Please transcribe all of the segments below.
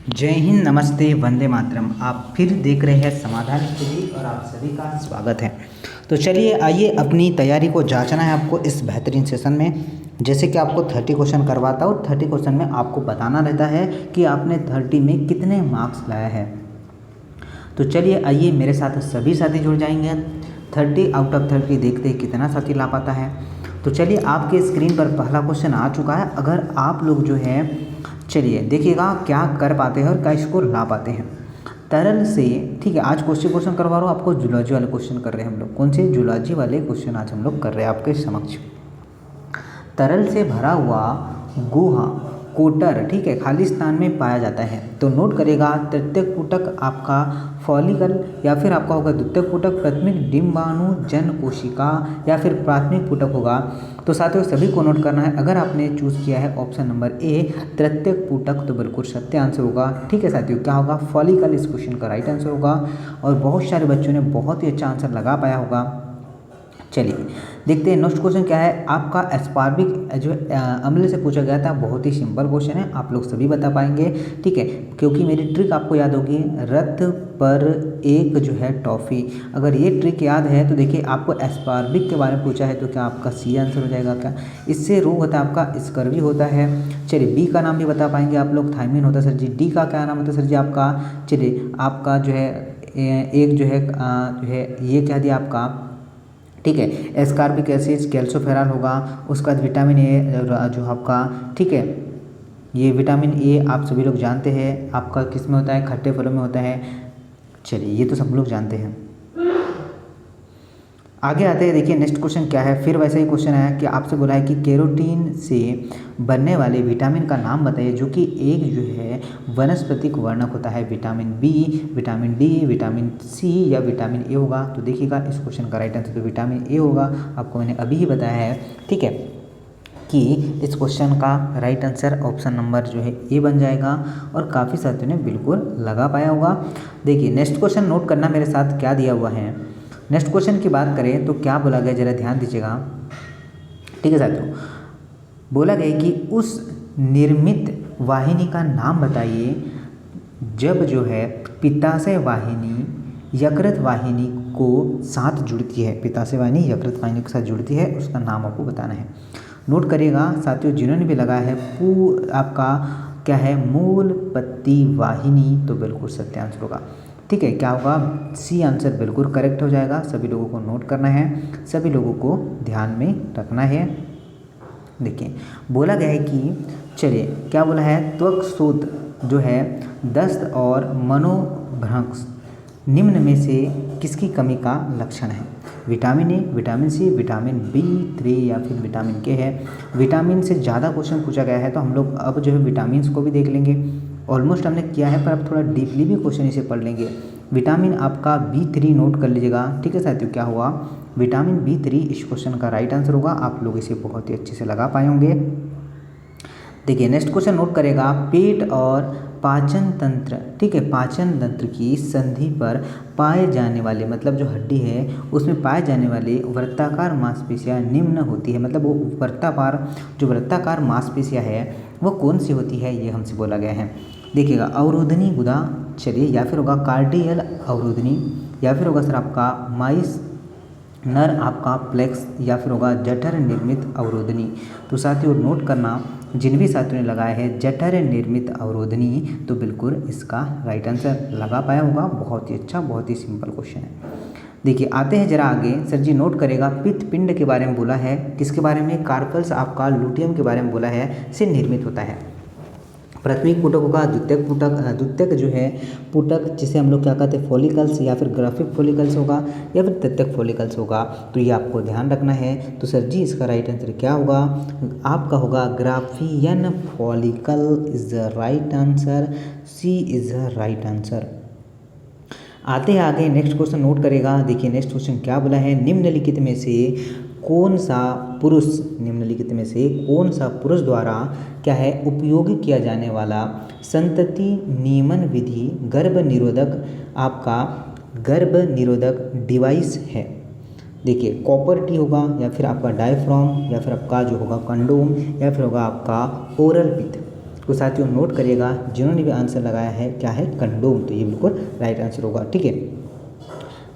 जय हिंद, नमस्ते, वंदे मातरम। आप फिर देख रहे हैं समाधान स्टडी और आप सभी का स्वागत है। तो चलिए आइए अपनी तैयारी को जांचना है आपको इस बेहतरीन सेशन में। जैसे कि आपको 30 क्वेश्चन करवाता हूँ, 30 क्वेश्चन में आपको बताना रहता है कि आपने 30 में कितने मार्क्स लाया है। तो चलिए आइए मेरे साथ सभी साथी जुड़ जाएंगे। 30 आउट ऑफ 30 देखते हैं कितना साथी ला पाता है। तो चलिए आपके स्क्रीन पर पहला क्वेश्चन आ चुका है। अगर आप लोग जो है चलिए देखिएगा क्या कर पाते हैं और क्या स्कोर ला पाते हैं। तरल से, ठीक है, आज क्वेश्चन करवा रहा हूँ आपको। जूलॉजी वाले क्वेश्चन कर रहे हैं हम लोग। कौन से? जूलॉजी वाले क्वेश्चन आज हम लोग कर रहे हैं आपके समक्ष। तरल से भरा हुआ गुहा कोटर, ठीक है, खाली स्थान में पाया जाता है। तो नोट करेगा तृतीयक पुटक आपका फॉलिकल, या फिर आपका होगा द्वितीयक पुटक प्राथमिक डिम्बाणु जन कोशिका, या फिर प्राथमिक पुटक होगा। तो साथियों सभी को नोट करना है। अगर आपने चूज़ किया है ऑप्शन नंबर ए तृतीयक पुटक तो बिल्कुल सत्य आंसर होगा। ठीक है साथियों, क्या होगा? फॉलिकल इस क्वेश्चन का राइट आंसर होगा। और बहुत सारे बच्चों ने बहुत ही अच्छा आंसर लगा पाया होगा। चलिए देखते हैं नेक्स्ट क्वेश्चन क्या है आपका। एस्पार्बिक जो अम्ल से पूछा गया था। बहुत ही सिंपल क्वेश्चन है, आप लोग सभी बता पाएंगे, ठीक है, क्योंकि मेरी ट्रिक आपको याद होगी। रथ पर एक जो है टॉफ़ी, अगर ये ट्रिक याद है तो देखिए आपको एस्पार्बिक के बारे में पूछा है तो क्या आपका सी आंसर हो जाएगा। क्या इससे रोग होता है आपका स्कर्वी होता है। चलिए बी का नाम भी बता पाएंगे आप लोग, थायमिन होता है सर जी। डी का क्या नाम होता है सर जी आपका? चलिए आपका जो है एक जो है ये क्या दिया आपका, ठीक है, एस्कार्बिक एसिड कैल्सोफेरॉल होगा। उसके बाद विटामिन ए जो आपका, ठीक है, ये विटामिन ए आप सभी लोग जानते हैं आपका किस में होता है? खट्टे फलों में होता है। चलिए ये तो सब लोग जानते हैं। आगे आते हैं, देखिए नेक्स्ट क्वेश्चन क्या है। फिर वैसे ही क्वेश्चन है कि आपसे बोला है कि कैरोटीन से बनने वाले विटामिन का नाम बताइए जो कि एक जो है वनस्पतिक वर्णक होता है। Vitamin B, vitamin D, vitamin C या विटामिन ए होगा। तो देखिएगा इस क्वेश्चन का राइट आंसर तो विटामिन ए होगा। आपको मैंने अभी ही बताया है, ठीक है, कि इस क्वेश्चन का राइट आंसर ऑप्शन नंबर जो है ए बन जाएगा। और काफ़ी साथियों ने बिल्कुल लगा पाया होगा। देखिए नेक्स्ट क्वेश्चन नोट करना मेरे साथ क्या दिया हुआ है। नेक्स्ट क्वेश्चन की बात करें तो क्या बोला गया, जरा ध्यान दीजिएगा, ठीक है साथियों। बोला गया कि उस निर्मित वाहिनी का नाम बताइए जब जो है पित्ताशय वाहिनी यकृत वाहिनी को साथ जुड़ती है। पित्ताशय वाहिनी यकृत वाहिनी के साथ जुड़ती है, उसका नाम आपको बताना है। नोट करिएगा साथियों, जिन्होंने भी लगाया है आपका क्या है, मूल पत्ती वाहिनी, तो बिल्कुल सत्य आंसर होगा। ठीक है, क्या होगा? सी आंसर बिल्कुल करेक्ट हो जाएगा। सभी लोगों को नोट करना है, सभी लोगों को ध्यान में रखना है। देखिए बोला गया है कि, चलिए क्या बोला है, त्वक शोथ जो है दस्त और मनोभ्रंश निम्न में से किसकी कमी का लक्षण है? Vitamin A, vitamin C, vitamin B3 या फिर विटामिन के है। विटामिन से ज़्यादा क्वेश्चन पूछा गया है तो हम लोग अब जो है विटामिन को भी देख लेंगे। ऑलमोस्ट हमने किया है पर अब थोड़ा डीपली भी क्वेश्चन इसे पढ़ लेंगे। विटामिन आपका B3 नोट कर लीजिएगा। ठीक है साथियों, क्या हुआ? विटामिन B3 इस क्वेश्चन का राइट आंसर होगा। आप लोग इसे बहुत ही अच्छे से लगा पाए होंगे। देखिए नेक्स्ट क्वेश्चन नोट करेगा, पेट और पाचन तंत्र, ठीक है, पाचन तंत्र की संधि पर पाए जाने वाले, मतलब जो हड्डी है उसमें पाए जाने वाले वृत्ताकार मांसपेशियां निम्न होती है। मतलब वो वृत्ताकार मांसपेशियां है वो कौन सी होती है, ये हमसे बोला गया है। देखिएगा अवरोधनी गुदा, चलिए, या फिर होगा कार्डियल अवरोधनी, या फिर होगा सर आपका माइस नर आपका प्लेक्स, या फिर होगा जठर निर्मित अवरोधनी। तो साथियों नोट करना, जिन भी साथियों ने लगाया है जठर निर्मित अवरोधनी, तो बिल्कुल इसका राइट आंसर लगा पाया होगा। बहुत ही अच्छा, बहुत ही सिंपल क्वेश्चन है। देखिए आते हैं जरा आगे। सर जी नोट करेगा, पित्त पिंड के बारे में बोला है, किसके बारे में? कार्पल्स आपका लुटियम के बारे में बोला है, से निर्मित होता है। प्राथमिक पुटक होगा, द्वितीयक जो है पुटक जिसे हम लोग क्या कहते हैं, फॉलिकल्स, या फिर ग्राफिक फॉलिकल्स होगा, या फिर तृतीयक फॉलिकल्स होगा। तो ये आपको ध्यान रखना है। तो सर जी इसका राइट आंसर क्या होगा? आपका होगा Graafian follicle is the right answer. C is the right answer. आते हैं आगे, नेक्स्ट क्वेश्चन नोट करेगा। देखिए नेक्स्ट क्वेश्चन क्या बोला है, निम्नलिखित में से कौन सा पुरुष द्वारा क्या है उपयोग किया जाने वाला संतति नियमन विधि गर्भ निरोधक डिवाइस है? देखिए कॉपर टी होगा, या फिर आपका डायफ्राम, या फिर आपका जो होगा कंडोम, या फिर होगा आपका ओरल पिथ। तो साथियों नोट करिएगा, जिन्होंने भी आंसर लगाया है क्या है, कंडोम, तो ये बिल्कुल राइट आंसर होगा। ठीक है,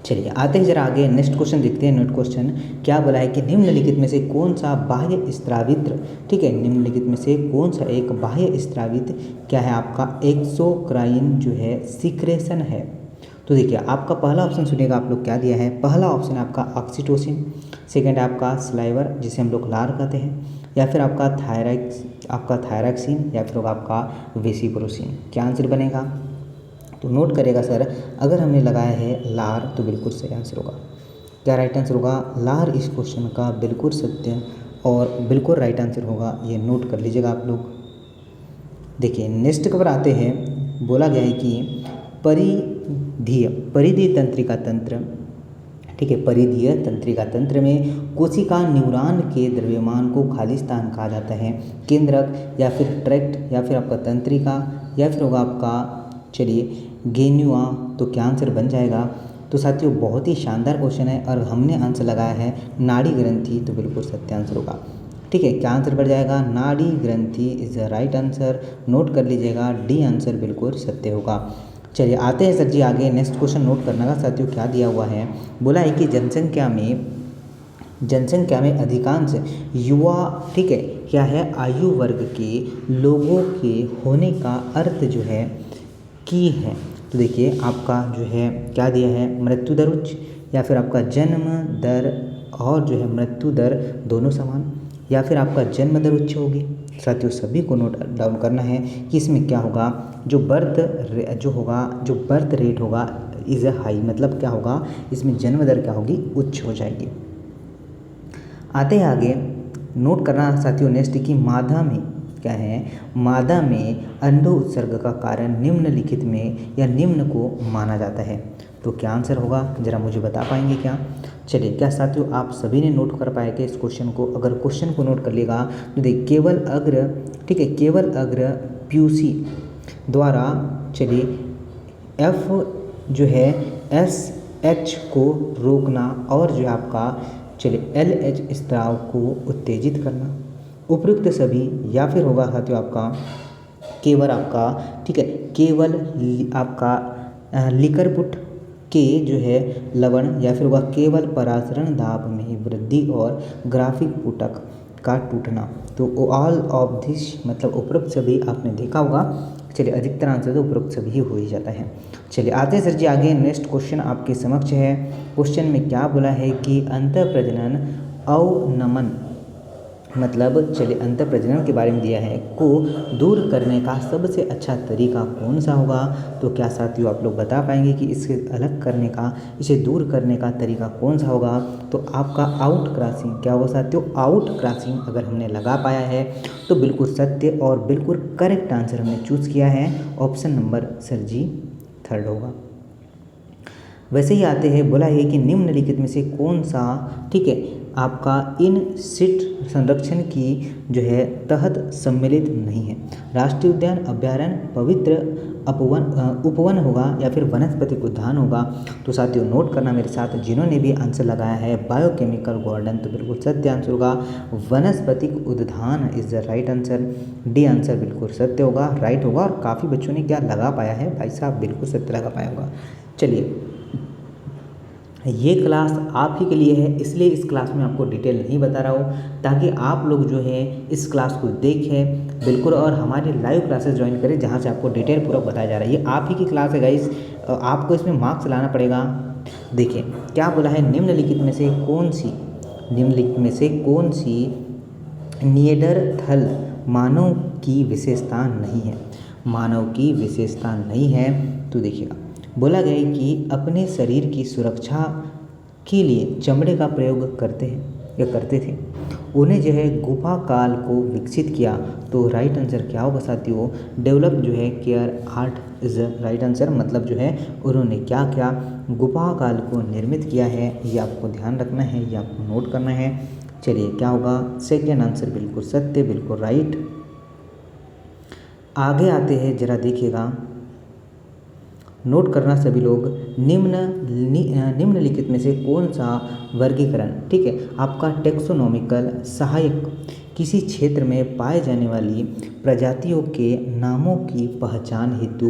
चलिए आते हैं जरा आगे, नेक्स्ट क्वेश्चन देखते हैं। नेक्स्ट क्वेश्चन क्या बोला है कि निम्नलिखित में से कौन सा बाह्य स्रावित्र, ठीक है, निम्नलिखित में से कौन सा एक बाह्य स्रावित क्या है आपका एक्सोक्राइन जो है सीक्रेशन है। तो देखिए आपका पहला ऑप्शन सुनिएगा आप लोग क्या दिया है। पहला ऑप्शन है आपका ऑक्सीटोसिन, सेकेंड है आपका स्लाइवर जिसे हम लोग लार कहते हैं, या फिर आपका थायरॉक्सिन, या फिर होगा आपका वेसिप्रोसिन। क्या आंसर बनेगा, तो नोट करेगा सर, अगर हमने लगाया है लार तो बिल्कुल सही आंसर होगा। क्या राइट आंसर होगा, लार इस क्वेश्चन का बिल्कुल सत्य और बिल्कुल राइट आंसर होगा, ये नोट कर लीजिएगा आप लोग। देखिए नेक्स्ट पर आते हैं, बोला गया है कि परिधीय तंत्रिका तंत्र, ठीक है, परिधीय तंत्रिका तंत्र में कोशिका न्यूरॉन के द्रव्यमान को खाली स्थान कहा जाता है, केंद्रक या फिर ट्रैक्ट या फिर आपका तंत्रिका या फिर होगा आपका, चलिए गेन्युआ। तो क्या आंसर बन जाएगा, तो साथियों बहुत ही शानदार क्वेश्चन है और हमने आंसर लगाया है नाड़ी ग्रंथि, तो बिल्कुल सत्य आंसर होगा। ठीक है, क्या आंसर बढ़ जाएगा, नाड़ी ग्रंथि is the right answer, note कर लीजिएगा, डी आंसर बिल्कुल सत्य होगा। चलिए आते हैं सर जी आगे, नेक्स्ट क्वेश्चन नोट करना का साथियों क्या दिया हुआ है। बोला है कि जनसंख्या में अधिकांश युवा, ठीक है, क्या है, आयु वर्ग के लोगों के होने का अर्थ जो है की है। तो देखिए आपका जो है क्या दिया है, मृत्यु दर उच्च, या फिर आपका जन्म दर और जो है मृत्यु दर दोनों समान, या फिर आपका जन्म दर उच्च होगी। साथियों सभी को नोट डाउन करना है कि इसमें क्या होगा, जो बर्थ रेट होगा इज़ हाई, मतलब क्या होगा, इसमें जन्म दर क्या होगी, उच्च हो जाएगी। आते हैं आगे, नोट करना साथियों नेक्स्ट कि मादा में क्या है, मादा में अंडो उत्सर्ग का कारण निम्नलिखित में या निम्न को माना जाता है। तो क्या आंसर होगा, जरा मुझे बता पाएंगे क्या। चलिए क्या साथियों आप सभी ने नोट कर पाएंगे इस क्वेश्चन को, अगर क्वेश्चन को नोट कर लेगा तो देख केवल अग्र, ठीक है, केवल अग्र प्यूसी द्वारा, चलिए एफ जो है SH को रोकना और जो है आपका, चलिए LH स्त्राव को उत्तेजित करना, उपयुक्त सभी, या फिर होगा साथियों आपका केवल आपका, ठीक है, केवल आपका लिकरपुट के जो है लवण, या फिर होगा केवल परासरण दाब में वृद्धि और ग्राफिक पुटक का टूटना। तो ऑल ऑफ दिस मतलब उपरोक्त सभी आपने देखा होगा। चलिए अधिकतर आंसर तो उपरोक्त सभी ही हो ही जाता है। चलिए आते हैं सर जी आगे, नेक्स्ट क्वेश्चन आपके समक्ष है। क्वेश्चन में क्या बोला है कि अंतःप्रजनन अवनमन, मतलब चलिए अंतःप्रजनन के बारे में दिया है, को दूर करने का सबसे अच्छा तरीका कौन सा होगा। तो क्या साथियों आप लोग बता पाएंगे कि इसे अलग करने का, इसे दूर करने का तरीका कौन सा होगा। तो आपका आउट क्रॉसिंग, क्या होगा साथियों, आउट क्रॉसिंग अगर हमने लगा पाया है तो बिल्कुल सत्य और बिल्कुल करेक्ट आंसर हमने चूज़ किया है, ऑप्शन नंबर सर जी 3 होगा। वैसे ही आते हैं, बोला है कि निम्नलिखित में से कौन सा, ठीक है, आपका इन सिट संरक्षण की जो है तहत सम्मिलित नहीं है। राष्ट्रीय उद्यान, अभ्यारण्य, पवित्र उपवन होगा या फिर वनस्पतिक उद्यान होगा। तो साथियों नोट करना मेरे साथ, जिन्होंने भी आंसर लगाया है बायोकेमिकल गार्डन, तो बिल्कुल सत्य आंसर होगा, वनस्पतिक उद्यान is the right answer, D answer बिल्कुल सत्य होगा, राइट होगा। और काफ़ी बच्चों ने क्या लगा पाया है भाई साहब, बिल्कुल सत्य लगा पाया होगा। चलिए ये क्लास आप ही के लिए है, इसलिए इस क्लास में आपको डिटेल नहीं बता रहा हूँ, ताकि आप लोग जो है इस क्लास को देखें बिल्कुल और हमारे लाइव क्लासेस ज्वाइन करें, जहाँ से आपको डिटेल पूरा बताया जा रहा है। ये आप ही की क्लास है गाइस, आपको इसमें मार्क्स लाना पड़ेगा। देखिए क्या बोला है, निम्नलिखित में से कौन सी निएंडरथल मानव की विशेषता नहीं है, मानव की विशेषता नहीं है। तो देखिएगा बोला गया है कि अपने शरीर की सुरक्षा के लिए चमड़े का प्रयोग करते थे, उन्हें जो है गुफा काल को विकसित किया। तो राइट आंसर क्या होगा साथियों, डेवलप जो है care art is right answer, मतलब जो है उन्होंने क्या किया, गुफा काल को निर्मित किया है। ये आपको ध्यान रखना है, ये आपको नोट करना है। चलिए क्या होगा, सेकेंड आंसर बिल्कुल सत्य, बिल्कुल राइट। आगे आते हैं, जरा देखिएगा, नोट करना सभी लोग, निम्नलिखित में से कौन सा वर्गीकरण, ठीक है, आपका टेक्सोनोमिकल सहायक किसी क्षेत्र में पाए जाने वाली प्रजातियों के नामों की पहचान हेतु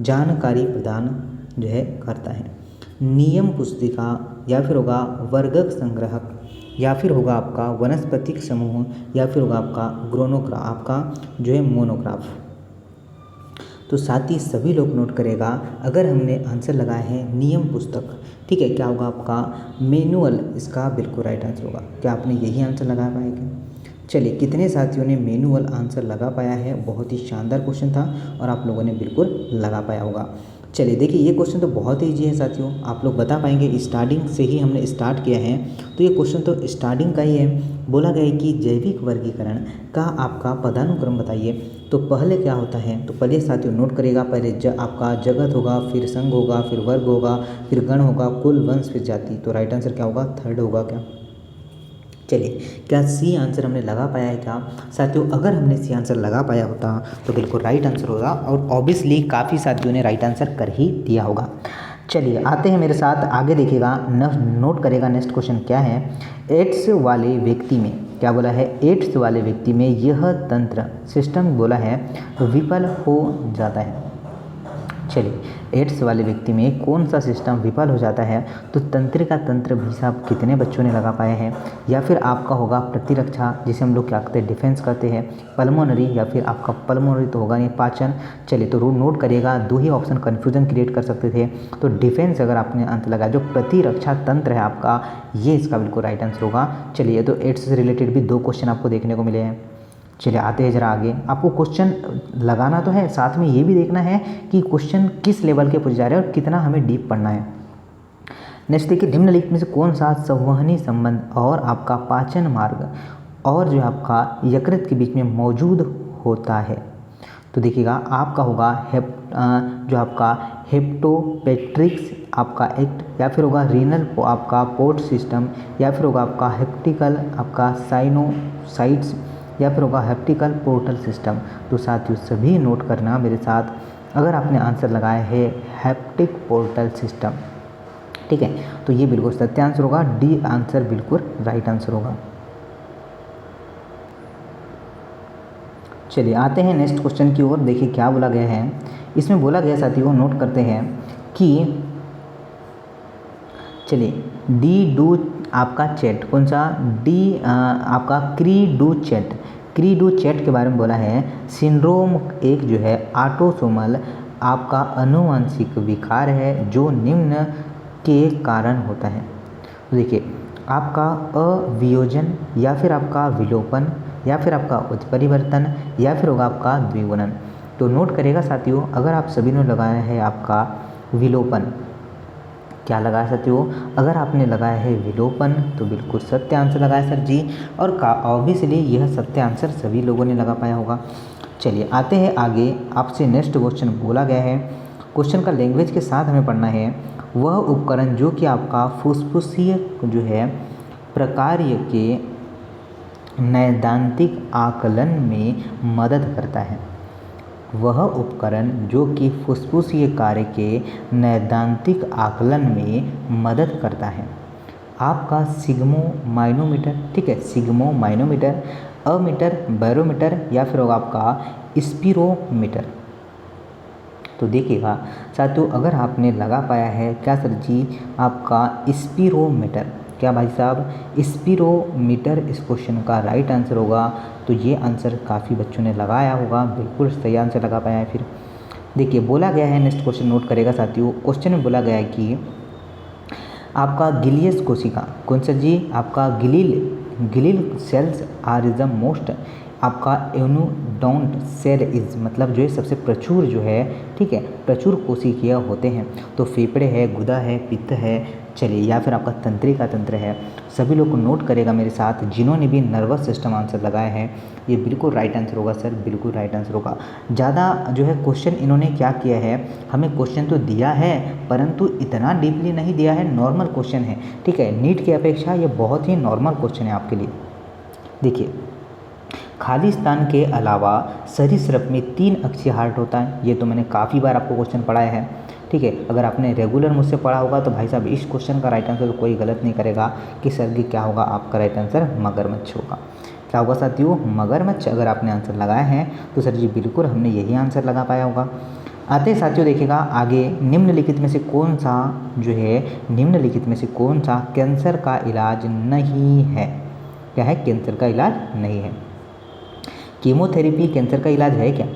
जानकारी प्रदान जो है करता है। नियम पुस्तिका या फिर होगा वर्गक संग्रहक या फिर होगा आपका वनस्पतिक समूह या फिर होगा आपका ग्रोनोग्राफ, आपका जो है मोनोग्राफ। तो साथ ही सभी लोग नोट करेगा, अगर हमने आंसर लगाया है नियम पुस्तक, ठीक है, क्या होगा आपका मैनुअल, इसका बिल्कुल राइट आंसर होगा। क्या आपने यही आंसर लगा पाएगा? चलिए, कितने साथियों ने मैनुअल आंसर लगा पाया है? बहुत ही शानदार क्वेश्चन था और आप लोगों ने बिल्कुल लगा पाया होगा। चलिए देखिए, ये क्वेश्चन तो बहुत ही ईजी है साथियों, आप लोग बता पाएंगे, स्टार्टिंग से ही हमने स्टार्ट किया है, तो ये क्वेश्चन तो स्टार्टिंग का ही है। बोला गया है कि जैविक वर्गीकरण का आपका पदानुक्रम बताइए। तो पहले क्या होता है, तो पहले साथियों नोट करेगा, पहले आपका जगत होगा, फिर संघ होगा, फिर वर्ग होगा, फिर गण होगा, कुल, वंश, फिर जाति। तो राइट आंसर क्या होगा? थर्ड होगा क्या? चलिए, क्या सी आंसर हमने लगा पाया है क्या साथियों? अगर हमने सी आंसर लगा पाया होता तो बिल्कुल राइट आंसर होगा और ऑब्वियसली काफ़ी साथियों ने राइट आंसर कर ही दिया होगा। चलिए आते हैं मेरे साथ, आगे देखिएगा, नोट करेगा नेक्स्ट क्वेश्चन क्या है। एड्स वाले व्यक्ति में क्या बोला है? एड्स वाले व्यक्ति में यह तंत्र सिस्टम बोला है विफल हो जाता है। चलिए, एड्स वाले व्यक्ति में कौन सा सिस्टम विफल हो जाता है? तो तंत्रिका तंत्र भी साहब कितने बच्चों ने लगा पाए हैं? या फिर आपका होगा प्रतिरक्षा, जिसे हम लोग क्या कहते हैं, डिफेंस करते हैं, पल्मोनरी, या फिर आपका पल्मोनरी तो होगा नहीं, पाचन। चलिए, तो रूल नोट करिएगा, दो ही ऑप्शन कन्फ्यूजन क्रिएट कर सकते थे। तो डिफेंस अगर आपने आंसर लगाया, जो प्रतिरक्षा तंत्र है आपका, ये इसका बिल्कुल राइट आंसर होगा। चलिए, तो एड्स से रिलेटेड भी दो क्वेश्चन आपको देखने को मिले हैं। चलिए आते हैं जरा आगे, आपको क्वेश्चन लगाना तो है, साथ में ये भी देखना है कि क्वेश्चन किस लेवल के पूछे जा रहे हैं और कितना हमें डीप पढ़ना है। नेक्स्ट देखिए, निम्नलिखित में से कौन सा संवहनी संबंध और आपका पाचन मार्ग और जो आपका यकृत के बीच में मौजूद होता है? तो देखिएगा, आपका होगा जो आपका हेप्टोपेट्रिक्स आपका एक्ट, या फिर होगा रीनल आपका पोर्ट सिस्टम, या फिर होगा आपका हेप्टिकल आपका साइनोसाइट्स, या फिर होगा हेप्टिकल पोर्टल सिस्टम। तो साथियों सभी नोट करना मेरे साथ, अगर आपने आंसर लगाया है हेप्टिक पोर्टल सिस्टम, ठीक है, तो ये बिल्कुल सत्य आंसर होगा, डी आंसर बिल्कुल राइट आंसर होगा। चलिए आते हैं नेक्स्ट क्वेश्चन की ओर, देखिए क्या बोला गया है। इसमें बोला गया साथियों, नोट करते हैं कि चलिए डी डू आपका चैट, कौन सा? डी आपका क्री डू चैट के बारे में बोला है। सिंड्रोम एक जो है ऑटोसोमल आपका आनुवंशिक विकार है जो निम्न के कारण होता है। तो देखिए, आपका अवियोजन, या फिर आपका विलोपन, या फिर आपका उत्परिवर्तन, या फिर होगा आपका द्विगुणन। तो नोट करेगा साथियों, अगर आप सभी ने लगाया है आपका विलोपन, क्या लगाया साथियों? अगर आपने लगाया है विलोपन तो बिल्कुल सत्य आंसर लगाया सर जी, और ऑब्वियसली यह सत्य आंसर सभी लोगों ने लगा पाया होगा। चलिए आते हैं आगे, आपसे नेक्स्ट क्वेश्चन बोला गया है, क्वेश्चन का लैंग्वेज के साथ हमें पढ़ना है। वह उपकरण जो कि आपका फुसफुसीय जो है प्रकार्य के नैदांतिक आकलन में मदद करता है। वह उपकरण जो कि फुसफुसीय कार्य के नैदांतिक आकलन में मदद करता है। आपका सिग्मोमाइनोमीटर, ठीक है, सिग्मोमाइनोमीटर, अमीटर, बैरोमीटर, या फिर होगा आपका स्पिरोमीटर। तो देखिएगा साथियों, अगर आपने लगा पाया है क्या सर जी? आपका स्पिरोमीटर, क्या भाई साहब? स्पिरोमीटर इस क्वेश्चन का राइट आंसर होगा। तो ये आंसर काफ़ी बच्चों ने लगाया होगा, बिल्कुल सही आंसर लगा पाया है। फिर देखिए बोला गया है, नेक्स्ट क्वेश्चन नोट करेगा साथियों, क्वेश्चन में बोला गया है कि आपका गिलियस कोशिका, कौन सा जी? आपका glial cells are is the most आपका एनोडोंट सेल इज, मतलब जो है सबसे प्रचुर जो है, ठीक है, प्रचुर कोशिकीय होते हैं। तो फेफड़े है, गुदा है, पित्त है, चलिए, या फिर आपका तंत्रिका तंत्र है। सभी लोग को नोट करेगा मेरे साथ, जिन्होंने भी नर्वस सिस्टम आंसर लगाया है, ये बिल्कुल राइट आंसर होगा सर, बिल्कुल राइट आंसर होगा। ज़्यादा जो है क्वेश्चन इन्होंने क्या किया है, हमें क्वेश्चन तो दिया है परंतु इतना डीपली नहीं दिया है, नॉर्मल क्वेश्चन है, ठीक है, नीट की अपेक्षा ये बहुत ही नॉर्मल क्वेश्चन है आपके लिए। देखिए, खाली स्थान के अलावा सरीसृप में 3 अक्षीय हार्ट होता है, ये तो मैंने काफ़ी बार आपको क्वेश्चन पढ़ाया है, ठीक है। अगर आपने रेगुलर मुझसे पढ़ा होगा तो भाई साहब इस क्वेश्चन का राइट आंसर तो कोई गलत नहीं करेगा कि सर जी क्या होगा, आपका राइट आंसर मगरमच्छ होगा। क्या होगा साथियों, मगरमच्छ। अगर आपने आंसर लगाया है तो सर जी बिल्कुल हमने यही आंसर लगा पाया होगा। आते साथियों देखिएगा आगे, निम्नलिखित में से कौन सा जो है, निम्नलिखित में से कौन सा कैंसर का इलाज नहीं है। क्या है, कैंसर का इलाज नहीं है। कीमोथेरेपी कैंसर का इलाज है क्या?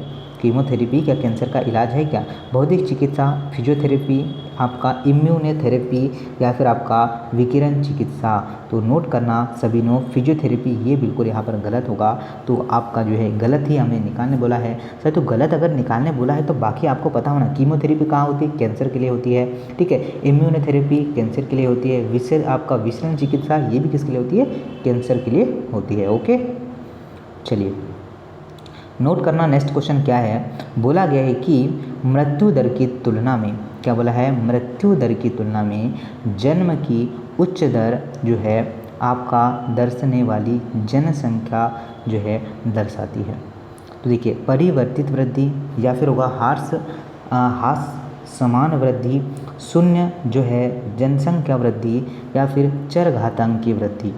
कीमोथेरेपी क्या कैंसर का इलाज है क्या? भौतिक चिकित्सा, फिजियोथेरेपी, आपका इम्यूनोथेरेपी या फिर आपका विकिरण चिकित्सा। तो नोट करना सभी नो, फिजियोथेरेपी ये बिल्कुल यहाँ पर गलत होगा। तो आपका जो है गलत ही हमें निकालने बोला है सर। तो गलत अगर निकालने बोला है तो बाकी आपको पता होना, कीमोथेरेपी कहाँ होती है, कैंसर के लिए होती है, ठीक है। इम्यूनोथेरेपी कैंसर के लिए होती है, आपका विकिरण चिकित्सा ये भी किसके लिए होती है, कैंसर के लिए होती है। ओके, चलिए नोट करना नेक्स्ट क्वेश्चन क्या है। बोला गया है कि मृत्यु दर की तुलना में, क्या बोला है, मृत्यु दर की तुलना में जन्म की उच्च दर जो है आपका दर्शाने वाली जनसंख्या जो है दर्शाती है। तो देखिए, परिवर्तित वृद्धि या फिर होगा हास समान वृद्धि, शून्य जो है जनसंख्या वृद्धि या फिर चरघातांकी वृद्धि।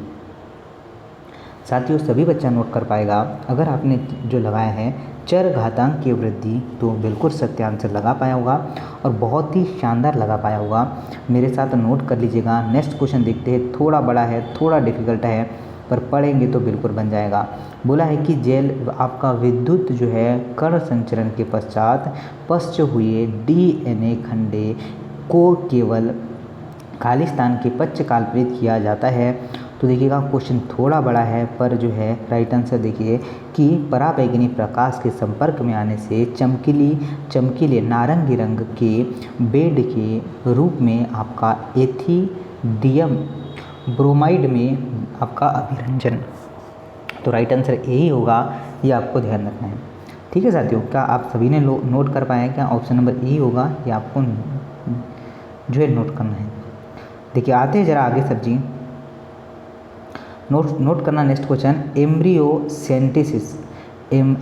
साथियों सभी बच्चा नोट कर पाएगा। अगर आपने जो लगाया है चरघातांक की वृद्धि तो बिल्कुल सत्य आंसर लगा पाया होगा और बहुत ही शानदार लगा पाया होगा। मेरे साथ नोट कर लीजिएगा। नेक्स्ट क्वेश्चन देखते हैं, थोड़ा बड़ा है, थोड़ा डिफिकल्ट है, पर पढ़ेंगे तो बिल्कुल बन जाएगा। बोला है कि जेल आपका विद्युत जो है कण संचरण के पश्चात पश्च हुए डीएनए खंडे को केवल खाली स्थान के पश्च काल्पनिक किया जाता है। तो देखिएगा क्वेश्चन थोड़ा बड़ा है, पर जो है राइट आंसर देखिए कि पराबैंगनी प्रकाश के संपर्क में आने से चमकीले नारंगी रंग के बेड के रूप में आपका एथिडियम ब्रोमाइड में आपका अभिरंजन। तो राइट आंसर यही होगा, ये आपको ध्यान रखना है। ठीक है साथियों, क्या आप सभी ने नोट कर पाए हैं? क्या ऑप्शन नंबर यही होगा, ये आपको जो है नोट करना है। देखिए आते हैं जरा आगे सर जी, नोट करना नेक्स्ट क्वेश्चन, एम्ब्रियोसेंटेसिस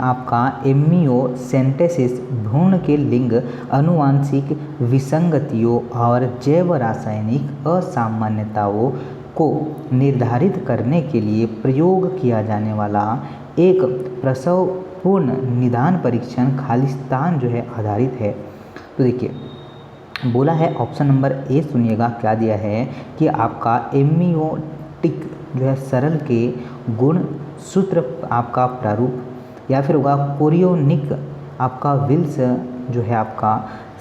आपका एम्नियोसेंटेसिस भ्रूण के लिंग अनुवांशिक विसंगतियों और जैव रासायनिक असामान्यताओं को निर्धारित करने के लिए प्रयोग किया जाने वाला एक प्रसवपूर्ण निदान परीक्षण खालिस्तान जो है आधारित है। तो देखिए बोला है ऑप्शन नंबर ए, सुनिएगा क्या दिया है कि आपका एम्नियोटिक जो है सरल के गुण सूत्र आपका प्रारूप या फिर होगा कोरियोनिक आपका विल्स जो है आपका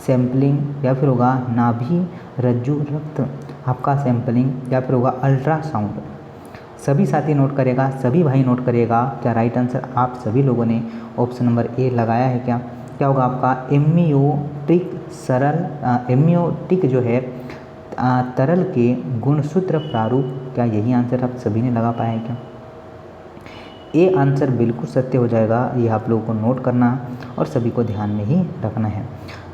सैम्पलिंग या फिर होगा नाभि रज्जु रक्त आपका सैम्पलिंग या फिर होगा अल्ट्रासाउंड। सभी साथी नोट करेगा, सभी भाई नोट करिएगा। क्या राइट आंसर आप सभी लोगों ने ऑप्शन नंबर ए लगाया है? क्या होगा आपका एम्नियोटिक सरल एम्नियोटिक जो है तरल के गुणसूत्र प्रारूप। क्या यही आंसर आप सभी ने लगा पाए हैं? क्या ए आंसर बिल्कुल सत्य हो जाएगा, ये आप लोगों को नोट करना और सभी को ध्यान में ही रखना है।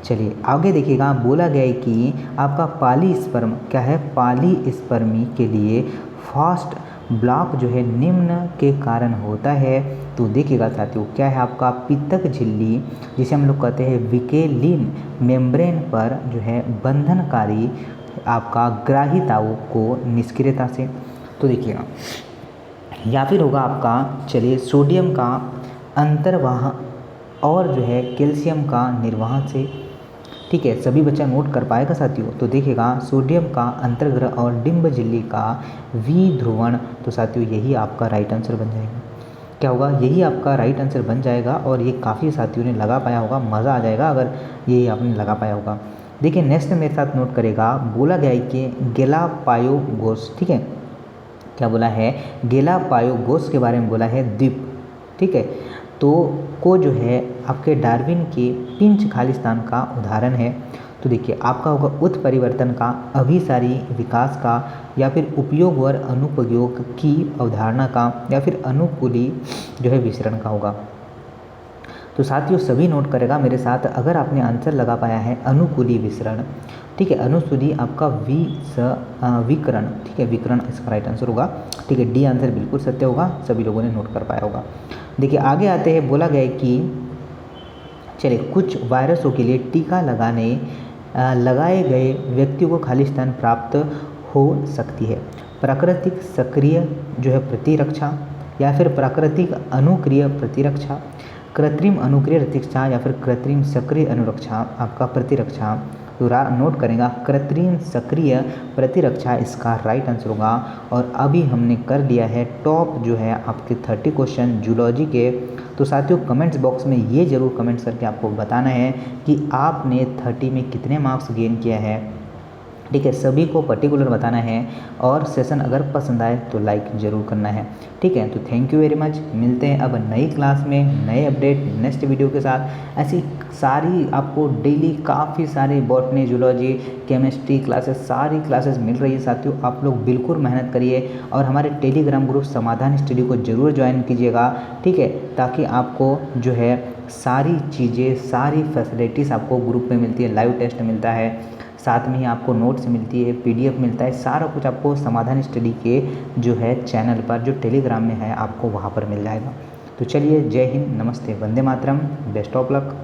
चलिए आगे देखिएगा, बोला गया है कि आपका पॉलीस्पर्म क्या है, पॉलीस्पर्मी के लिए फास्ट ब्लॉक जो है निम्न के कारण होता है। तो देखिएगा साथियों क्या है आपका पित्तक झिल्ली, जिसे हम लोग कहते हैं विकेलिन मेम्ब्रेन पर जो है बंधनकारी आपका ग्राहिताओं को निष्क्रियता से। तो देखिएगा या फिर होगा आपका, चलिए सोडियम का अंतर्वाह और जो है कैल्शियम का निर्वाहन से। ठीक है, सभी बच्चा नोट कर पाएगा साथियों। तो देखिएगा सोडियम का अंतर्ग्रह और डिम्ब झिल्ली का विध्रुवण। तो साथियों यही आपका राइट आंसर बन जाएगा। क्या होगा, यही आपका राइट आंसर बन जाएगा और ये काफ़ी साथियों ने लगा पाया होगा। मज़ा आ जाएगा अगर ये आपने लगा पाया होगा। देखिए नेक्स्ट मेरे साथ नोट करेगा, बोला गया है कि गैलापागोस, ठीक है, क्या बोला है, गैलापागोस के बारे में बोला है द्वीप, ठीक है, तो को जो है आपके डार्विन के पिंच खालिस्तान का उदाहरण है। तो देखिए आपका होगा उत्परिवर्तन का, अभिसारी विकास का या फिर उपयोग व अनुपयोग की अवधारणा का या फिर अनुकूली जो है विसरण का होगा। तो साथियों सभी नोट करेगा मेरे साथ, अगर आपने आंसर लगा पाया है अनुकूली विसरण, ठीक है, अनुसूली आपका विकरण, ठीक है, विकरण इसका राइट आंसर होगा। ठीक है, डी आंसर बिल्कुल सत्य होगा, सभी लोगों ने नोट कर पाया होगा। देखिए आगे आते हैं, बोला गया है कि चलिए कुछ वायरसों के लिए टीका लगाए गए व्यक्तियों को खालिस्तान प्राप्त हो सकती है। प्राकृतिक सक्रिय जो है प्रतिरक्षा, या फिर प्राकृतिक अनुक्रिय प्रतिरक्षा, कृत्रिम अनुक्रिय प्रतिरक्षा या फिर कृत्रिम सक्रिय अनुरक्षा आपका प्रतिरक्षा। तो नोट करेगा कृत्रिम सक्रिय प्रतिरक्षा इसका राइट आंसर होगा। और अभी हमने कर लिया है टॉप जो है आपके 30 क्वेश्चन जूलॉजी के। तो साथियों कमेंट्स बॉक्स में ये ज़रूर कमेंट्स करके आपको बताना है कि आपने 30 में कितने मार्क्स गेन किया है, ठीक है, सभी को पर्टिकुलर बताना है। और सेशन अगर पसंद आए तो लाइक ज़रूर करना है, ठीक है। तो थैंक यू वेरी मच, मिलते हैं अब नई क्लास में नए अपडेट नेक्स्ट वीडियो के साथ। ऐसी सारी आपको डेली काफ़ी सारी बॉटनी जूलॉजी केमिस्ट्री क्लासेस सारी क्लासेस मिल रही है साथियों। आप लोग बिल्कुल मेहनत करिए और हमारे टेलीग्राम ग्रुप समाधान स्टडी को ज़रूर ज्वाइन कीजिएगा, ठीक है, ताकि आपको जो है सारी चीज़ें सारी फैसिलिटीज़ आपको ग्रुप में मिलती है। लाइव टेस्ट मिलता है, साथ में ही आपको नोट्स मिलती है, पीडीएफ मिलता है, सारा कुछ आपको समाधान स्टडी के जो है चैनल पर जो टेलीग्राम में है आपको वहाँ पर मिल जाएगा। तो चलिए जय हिंद, नमस्ते, Vande Mataram, best of luck.